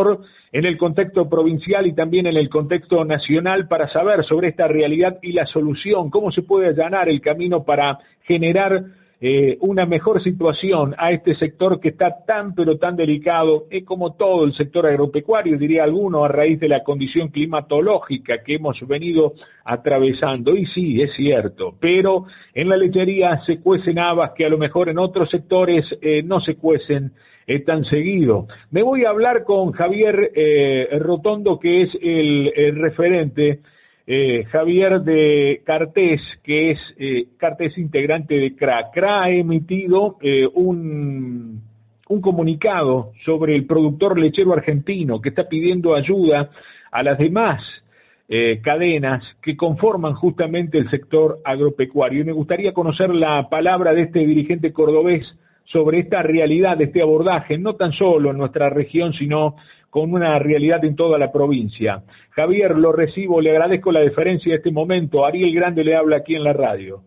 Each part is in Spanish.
sector en el contexto provincial y también en el contexto nacional para saber sobre esta realidad y la solución, cómo se puede allanar el camino para generar una mejor situación a este sector que está tan pero tan delicado, como todo el sector agropecuario, diría alguno, a raíz de la condición climatológica que hemos venido atravesando. Y sí, es cierto, pero en la lechería se cuecen habas que a lo mejor en otros sectores no se cuecen tan seguido. Me voy a hablar con Javier Rotondo, que es el referente Javier de Cartés, que es Cartés integrante de CRA. CRA ha emitido un comunicado sobre el productor lechero argentino que está pidiendo ayuda a las demás cadenas que conforman justamente el sector agropecuario. Y me gustaría conocer la palabra de este dirigente cordobés sobre esta realidad, de este abordaje, no tan solo en nuestra región, sino con una realidad en toda la provincia. Javier, lo recibo, le agradezco la deferencia de este momento. Ariel Grande le habla aquí en la radio.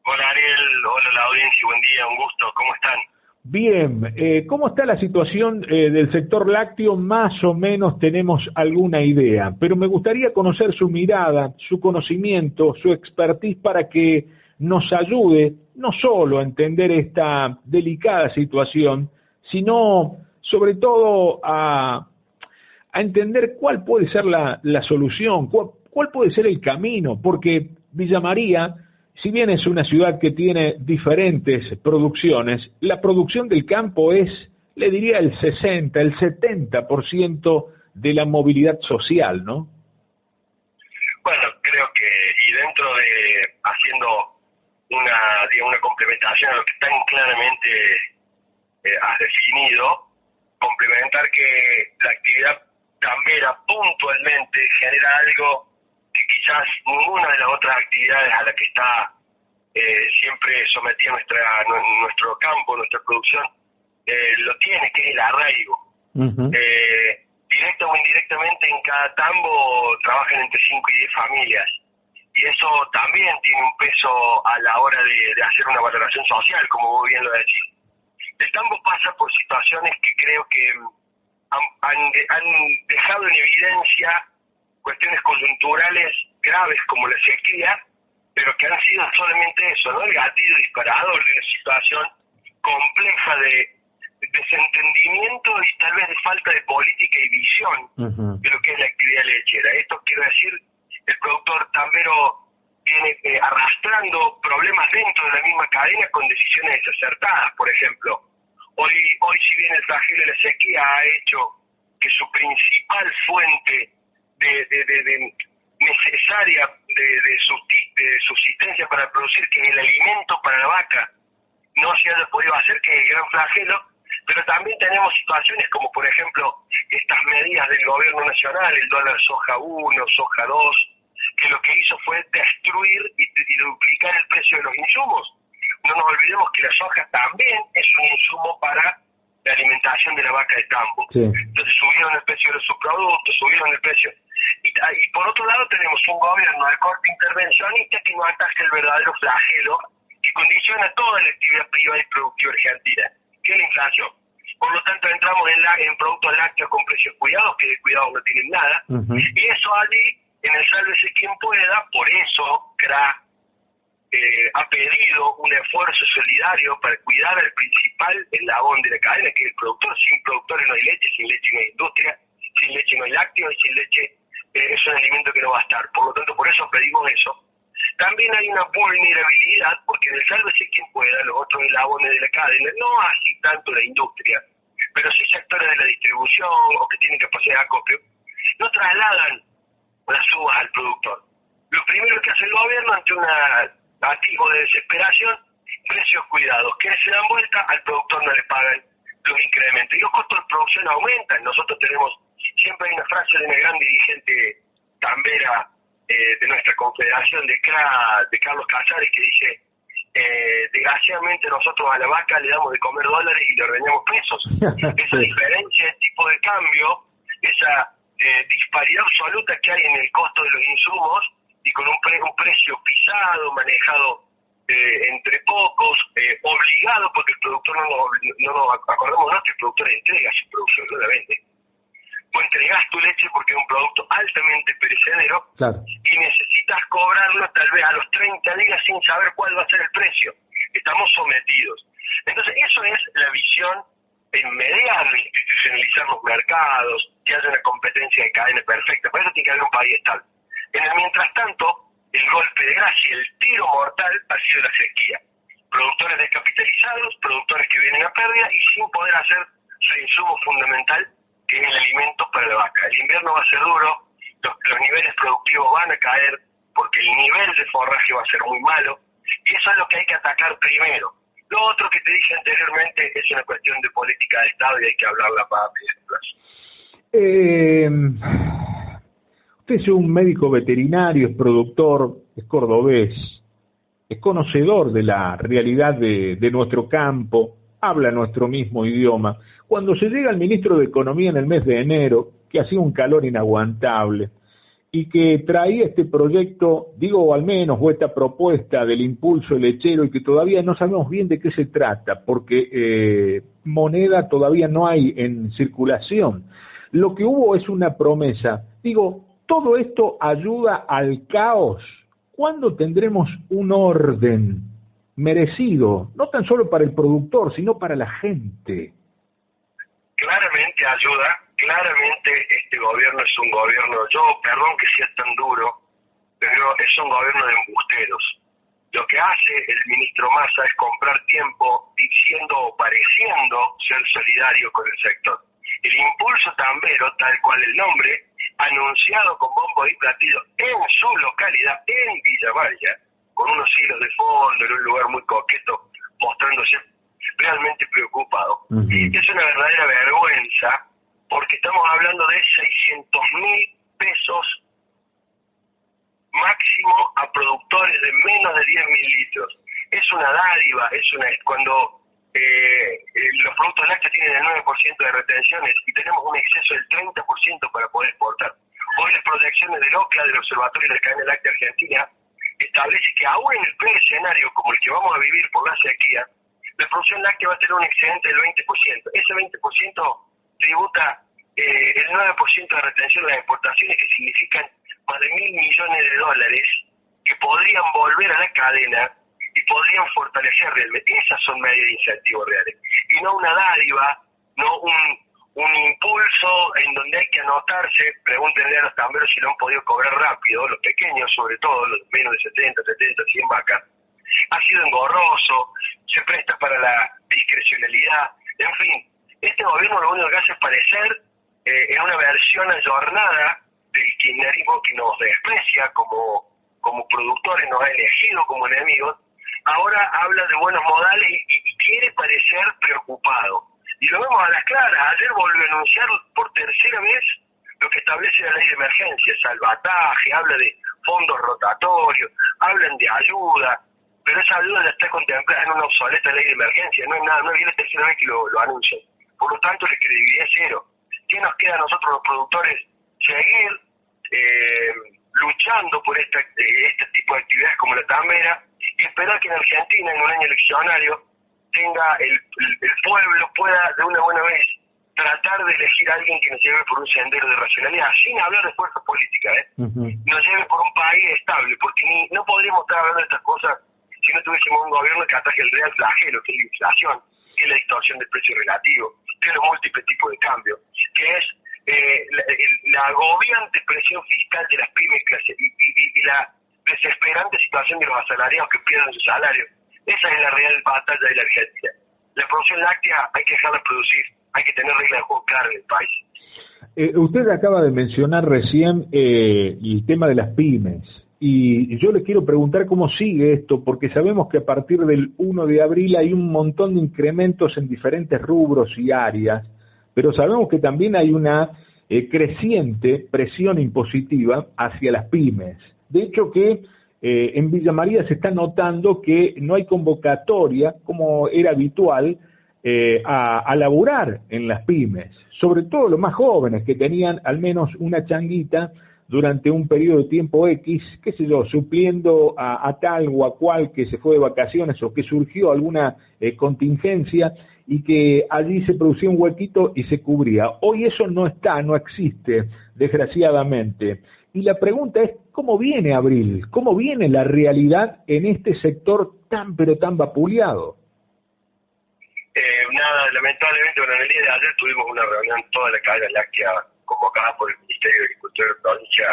Hola Ariel, hola la audiencia, buen día, un gusto, ¿cómo están? Bien, ¿cómo está la situación del sector lácteo? Más o menos tenemos alguna idea, pero me gustaría conocer su mirada, su conocimiento, su expertise para que nos ayude no solo a entender esta delicada situación, sino sobre todo a entender cuál puede ser la solución, cuál puede ser el camino, porque Villa María, si bien es una ciudad que tiene diferentes producciones, la producción del campo es, le diría, el 60, el 70% de la movilidad social, ¿no? Bueno, creo que, y dentro de, haciendo una complementación a lo que tan claramente has definido, complementar que la actividad gambera puntualmente genera algo que quizás ninguna de las otras actividades a las que está siempre sometida nuestro campo, nuestra producción, lo tiene, que es el arraigo. Uh-huh. Directa o indirectamente en cada tambo trabajan entre 5 y 10 familias, y eso también tiene un peso a la hora de hacer una valoración social, como vos bien lo decís. El tambo pasa por situaciones que creo que han dejado en evidencia cuestiones coyunturales graves como la sequía, pero que han sido solamente eso, ¿no? El gatillo disparador de una situación compleja de desentendimiento y tal vez de falta de política y visión uh-huh. de lo que es la actividad lechera. Esto quiero decir, el productor tambero viene arrastrando problemas dentro de la misma cadena con decisiones desacertadas. Por ejemplo, hoy si bien el flagelo de la sequía ha hecho que su principal fuente de necesaria de subsistencia para producir, que es el alimento para la vaca, no se haya podido hacer, que es el gran flagelo, pero también tenemos situaciones como, por ejemplo, estas medidas del gobierno nacional, el dólar soja 1, soja 2, que lo que hizo fue destruir y duplicar el precio de los insumos. No nos olvidemos que la soja también es un insumo para la alimentación de la vaca de campo. Sí. Entonces subieron el precio de los subproductos, subieron el precio. Y por otro lado tenemos un gobierno de corte intervencionista que no ataca el verdadero flagelo que condiciona toda la actividad privada y productiva argentina, que es la inflación. Por lo tanto entramos en productos lácteos con precios cuidados, que de cuidados no tienen nada, uh-huh. Y eso allí, en el sálvese quien pueda, por eso CRA ha pedido un esfuerzo solidario para cuidar al principal eslabón de la cadena, que es el productor. Sin productores no hay leche, sin leche no hay industria, sin leche no hay lácteos, y sin leche es un alimento que no va a estar. Por lo tanto, por eso pedimos eso. También hay una vulnerabilidad, porque en el sálvese quien pueda, los otros eslabones de la cadena, no así tanto la industria, pero sí sectores de la distribución o que tienen capacidad de acopio, no trasladan las uvas al productor. Lo primero que hace el gobierno ante un atisbo de desesperación, precios cuidados, que se dan vuelta, al productor no le pagan los incrementos y los costos de producción aumentan. Nosotros tenemos, siempre hay una frase de una gran dirigente tambera de nuestra confederación de CRA, de Carlos Casares, que dice: desgraciadamente nosotros a la vaca le damos de comer dólares y le ordeñamos pesos. Esa diferencia de tipo de cambio, esa disparidad absoluta que hay en el costo de los insumos, y con un precio pisado, manejado entre pocos, obligado, porque el productor no nos acordamos, no, que el productor entrega su producción, no la vende. leche porque es un producto altamente perecedero, claro, y necesitas cobrarlo tal vez a los 30 días sin saber cuál va a ser el precio. Estamos sometidos. Entonces, eso es la visión inmediata, institucionalizar los mercados, que haya una competencia de cadena perfecta. Por eso tiene que haber un país estable. En el mientras tanto, el golpe de gracia, el tiro mortal, ha sido la sequía. Productores descapitalizados, productores que vienen a pérdida y sin poder hacer su insumo fundamental, que es el alimento para la vaca. El invierno va a ser duro, los niveles productivos van a caer, porque el nivel de forraje va a ser muy malo, y eso es lo que hay que atacar primero. Lo otro que te dije anteriormente es una cuestión de política de Estado y hay que hablarla para medio plazo. Usted es un médico veterinario, es productor, es cordobés, es conocedor de la realidad de nuestro campo, habla nuestro mismo idioma. Cuando se llega al ministro de Economía en el mes de enero, que hacía un calor inaguantable, y que traía este proyecto, digo al menos, o esta propuesta del impulso lechero, y que todavía no sabemos bien de qué se trata, porque moneda todavía no hay en circulación. Lo que hubo es una promesa. Digo, ¿todo esto ayuda al caos? ¿Cuándo tendremos un orden merecido, no tan solo para el productor, sino para la gente? Claramente ayuda, claramente este gobierno es un gobierno, perdón que sea tan duro, pero es un gobierno de embusteros. Lo que hace el ministro Massa es comprar tiempo diciendo o pareciendo ser solidario con el sector. El impulso tambero, tal cual el nombre, anunciado con bombo y platillo en su localidad, en Villa María, con unos hilos de fondo, en un lugar muy coqueto, mostrándose realmente preocupado. Es una verdadera vergüenza, porque estamos hablando de 600.000 pesos máximo a productores de menos de 10.000 litros. Es una dádiva, cuando los productos lácteos tienen el 9% de retenciones y tenemos un exceso del 30% para poder exportar. Hoy las proyecciones del OCLA, del Observatorio de la Cadena Láctea Argentina, establece que aún en el peor escenario como el que vamos a vivir por la sequía, la producción láctea va a tener un excedente del 20%. Ese 20% tributa el 9% de retención de las exportaciones, que significan más de $1.000 millones que podrían volver a la cadena y podrían fortalecer realmente. Esas son medidas de incentivos reales. Y no una dádiva, no un impulso en donde hay que anotarse. Pregúntenle a los tamberos si lo han podido cobrar rápido, los pequeños sobre todo, los menos de 70, 100 vacas. Ha sido engorroso, se presta para la discrecionalidad. En fin, este gobierno lo único que hace es parecer en una versión ayornada del kirchnerismo, que nos desprecia como productores, nos ha elegido como enemigos. Ahora habla de buenos modales y quiere parecer preocupado. Y lo vemos a las claras. Ayer volvió a anunciar por tercera vez lo que establece la ley de emergencia, salvataje, habla de fondos rotatorios, hablan de ayuda, pero esa ayuda ya está contemplada en una obsoleta ley de emergencia. No es la tercera vez que lo anuncian. Por lo tanto, la credibilidad es cero. ¿Qué nos queda a nosotros los productores? Seguir luchando por este tipo de actividades como la tambera, y esperar que en Argentina, en un año eleccionario, tenga el pueblo pueda de una buena vez tratar de elegir a alguien que nos lleve por un sendero de racionalidad, sin hablar de fuerza política, nos lleve por un país estable, porque no podríamos estar hablando de estas cosas si no tuviésemos un gobierno que ataque el real flagelo, que es la inflación, que es la distorsión del precio relativo, que es los múltiples tipos de cambio, que es la agobiante presión fiscal de las pymes y la desesperante situación de los asalariados que pierden su salario. Esa es la real batalla de la Argentina. La producción láctea hay que dejarla producir, hay que tener reglas de juego claras en el país. Usted acaba de mencionar recién el tema de las pymes, y yo le quiero preguntar cómo sigue esto, porque sabemos que a partir del 1 de abril hay un montón de incrementos en diferentes rubros y áreas, pero sabemos que también hay una creciente presión impositiva hacia las pymes. De hecho que en Villa María se está notando que no hay convocatoria, como era habitual, a laburar en las pymes, sobre todo los más jóvenes, que tenían al menos una changuita durante un periodo de tiempo X, qué sé yo, supliendo a tal o a cual que se fue de vacaciones o que surgió alguna contingencia y que allí se producía un huequito y se cubría. Hoy eso no está, no existe, desgraciadamente. Y la pregunta es, ¿cómo viene abril? ¿Cómo viene la realidad en este sector tan pero tan vapuleado? Nada, lamentablemente, bueno, en el día de ayer tuvimos una reunión toda la cadena láctea convocada por el Ministerio de Agricultura de la provincia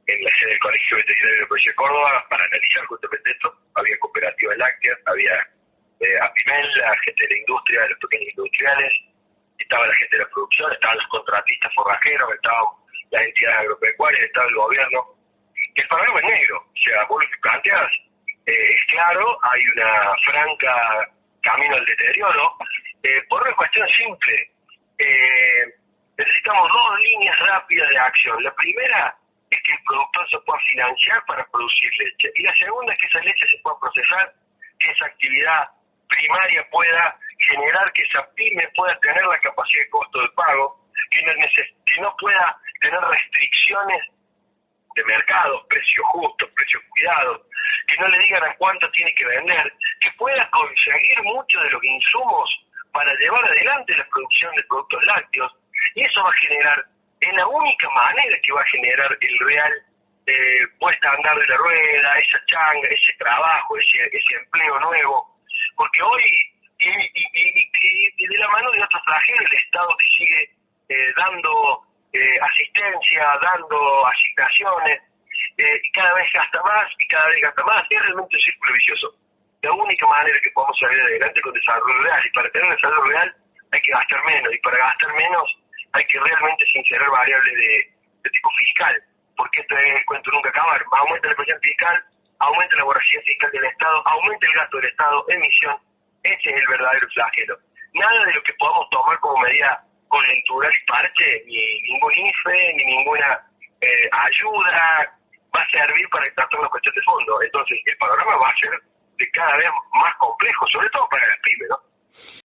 en la sede del Colegio Veterinario de la Provincia de Córdoba para analizar justamente esto. Había cooperativas lácteas, había APIMEL, la gente de la industria, de los pequeños industriales, estaba la gente de la producción, estaban los contratistas forrajeros, estaban las entidades agropecuarias, estaba el gobierno. El panorama es negro, o sea, vos lo que planteas es claro, hay una franca camino al deterioro, por una cuestión simple. Necesitamos dos líneas rápidas de acción. La primera es que el productor se pueda financiar para producir leche, y la segunda es que esa leche se pueda procesar, que esa actividad primaria pueda generar que esa pyme pueda tener la capacidad de costo de pago, que no pueda tener restricciones de mercado, precios justos, precios cuidados, que no le digan a cuánto tiene que vender, que pueda conseguir muchos de los insumos para llevar adelante la producción de productos lácteos, y eso va a generar, es la única manera que va a generar el real puesta a andar de la rueda, esa changa, ese trabajo, ese empleo nuevo, porque hoy, y de la mano de otros trajeros, el Estado te sigue dando asistencia, dando asignaciones, y cada vez gasta más, y cada vez gasta más, es realmente un círculo vicioso. La única manera que podemos salir adelante con desarrollo real, y para tener desarrollo real hay que gastar menos, y para gastar menos hay que realmente sincerar variables de tipo fiscal, porque esto es el cuento nunca acabar. Aumenta la presión fiscal, aumenta la voracidad fiscal del Estado, aumenta el gasto del Estado, emisión. Ese es el verdadero flagelo. Nada de lo que podamos tomar como medida coyuntural y parche, ni ningún IFE, ni ninguna ayuda va a servir para tratar una cuestión de fondo. Entonces el panorama va a ser de cada vez más complejo, sobre todo para